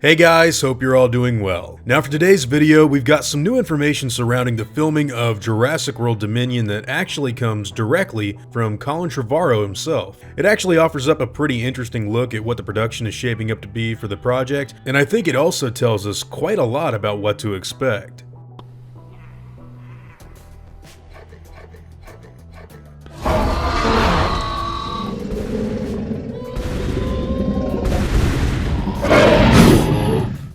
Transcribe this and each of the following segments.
Hey guys, hope you're all doing well. Now for today's video, we've got some new information surrounding the filming of Jurassic World Dominion that actually comes directly from Colin Trevorrow himself. It actually offers up a pretty interesting look at what the production is shaping up to be for the project, and I think it also tells us quite a lot about what to expect.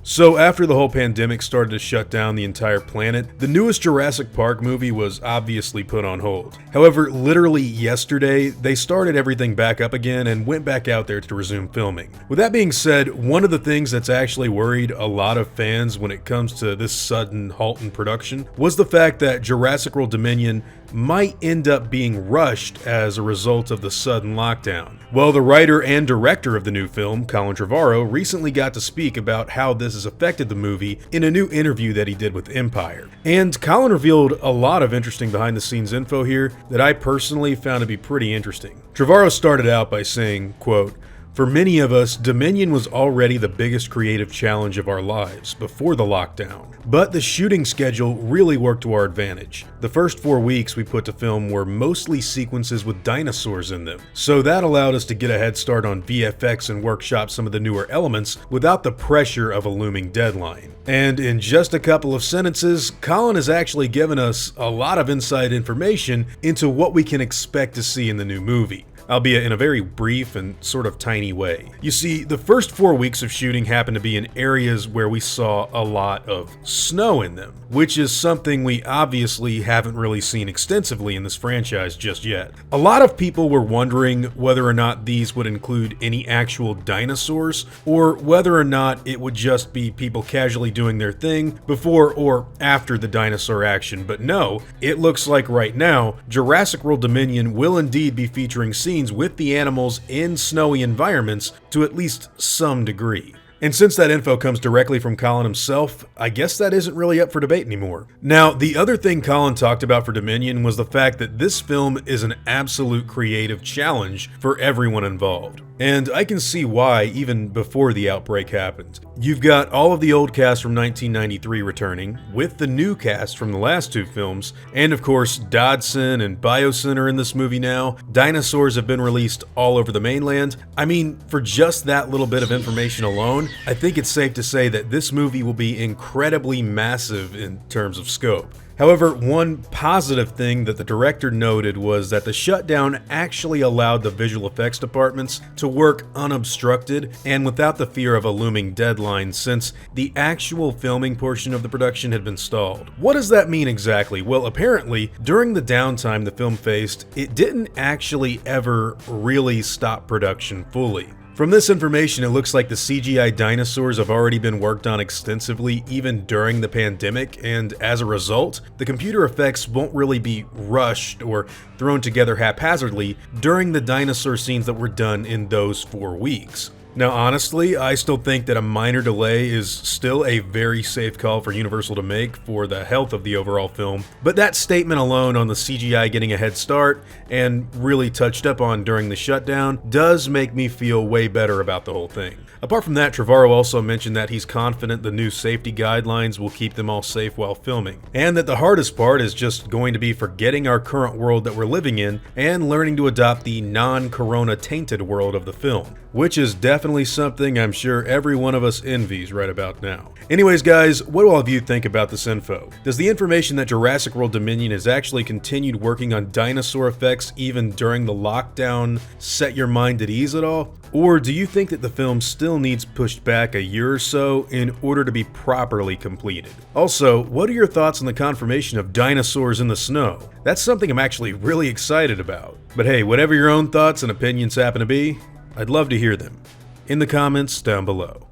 So after the whole pandemic started to shut down the entire planet, the newest Jurassic Park movie was obviously put on hold. However, literally yesterday, they started everything back up again and went back out there to resume filming. With that being said, one of the things that's actually worried a lot of fans when it comes to this sudden halt in production was the fact that Jurassic World Dominion might end up being rushed as a result of the sudden lockdown. Well, the writer and director of the new film, Colin Trevorrow, recently got to speak about how this has affected the movie in a new interview that he did with Empire. And Colin revealed a lot of interesting behind-the-scenes info here that I personally found to be pretty interesting. Trevorrow started out by saying, quote, "For many of us, Dominion was already the biggest creative challenge of our lives before the lockdown. But the shooting schedule really worked to our advantage. The first 4 weeks we put to film were mostly sequences with dinosaurs in them. So that allowed us to get a head start on VFX and workshop some of the newer elements without the pressure of a looming deadline." And in just a couple of sentences, Colin has actually given us a lot of inside information into what we can expect to see in the new movie, albeit in a very brief and sort of tiny way. You see, the first 4 weeks of shooting happened to be in areas where we saw a lot of snow in them, which is something we obviously haven't really seen extensively in this franchise just yet. A lot of people were wondering whether or not these would include any actual dinosaurs, or whether or not it would just be people casually doing their thing before or after the dinosaur action, but no, it looks like right now, Jurassic World Dominion will indeed be featuring scenes with the animals in snowy environments to at least some degree. And since that info comes directly from Colin himself, I guess that isn't really up for debate anymore. Now, the other thing Colin talked about for Dominion was the fact that this film is an absolute creative challenge for everyone involved. And I can see why, even before the outbreak happened. You've got all of the old cast from 1993 returning, with the new cast from the last two films, and of course Dodson and Biosyn are in this movie now. Dinosaurs have been released all over the mainland. I mean, for just that little bit of information alone, I think it's safe to say that this movie will be incredibly massive in terms of scope. However, one positive thing that the director noted was that the shutdown actually allowed the visual effects departments to work unobstructed and without the fear of a looming deadline, since the actual filming portion of the production had been stalled. What does that mean exactly? Well, apparently, during the downtime the film faced, it didn't actually ever really stop production fully. From this information, it looks like the CGI dinosaurs have already been worked on extensively even during the pandemic, and as a result, the computer effects won't really be rushed or thrown together haphazardly during the dinosaur scenes that were done in those 4 weeks. Now honestly, I still think that a minor delay is still a very safe call for Universal to make for the health of the overall film, but that statement alone on the CGI getting a head start and really touched up on during the shutdown does make me feel way better about the whole thing. Apart from that, Trevorrow also mentioned that he's confident the new safety guidelines will keep them all safe while filming, and that the hardest part is just going to be forgetting our current world that we're living in and learning to adopt the non-corona tainted world of the film, which is definitely something I'm sure every one of us envies right about now. Anyways guys, what do all of you think about this info? Does the information that Jurassic World Dominion has actually continued working on dinosaur effects even during the lockdown set your mind at ease at all? Or do you think that the film still needs pushed back a year or so in order to be properly completed? Also, what are your thoughts on the confirmation of dinosaurs in the snow? That's something I'm actually really excited about. But hey, whatever your own thoughts and opinions happen to be, I'd love to hear them in the comments down below.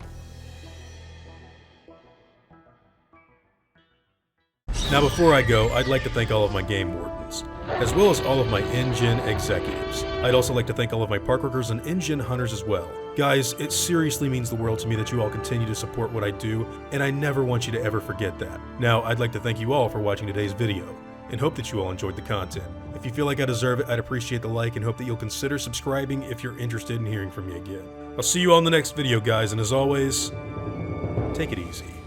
Now before I go, I'd like to thank all of my game wardens, as well as all of my InGen executives. I'd also like to thank all of my park workers and InGen hunters as well. Guys, it seriously means the world to me that you all continue to support what I do, and I never want you to ever forget that. Now, I'd like to thank you all for watching today's video, and hope that you all enjoyed the content. If you feel like I deserve it, I'd appreciate the like and hope that you'll consider subscribing if you're interested in hearing from me again. I'll see you all in the next video, guys, and as always, take it easy.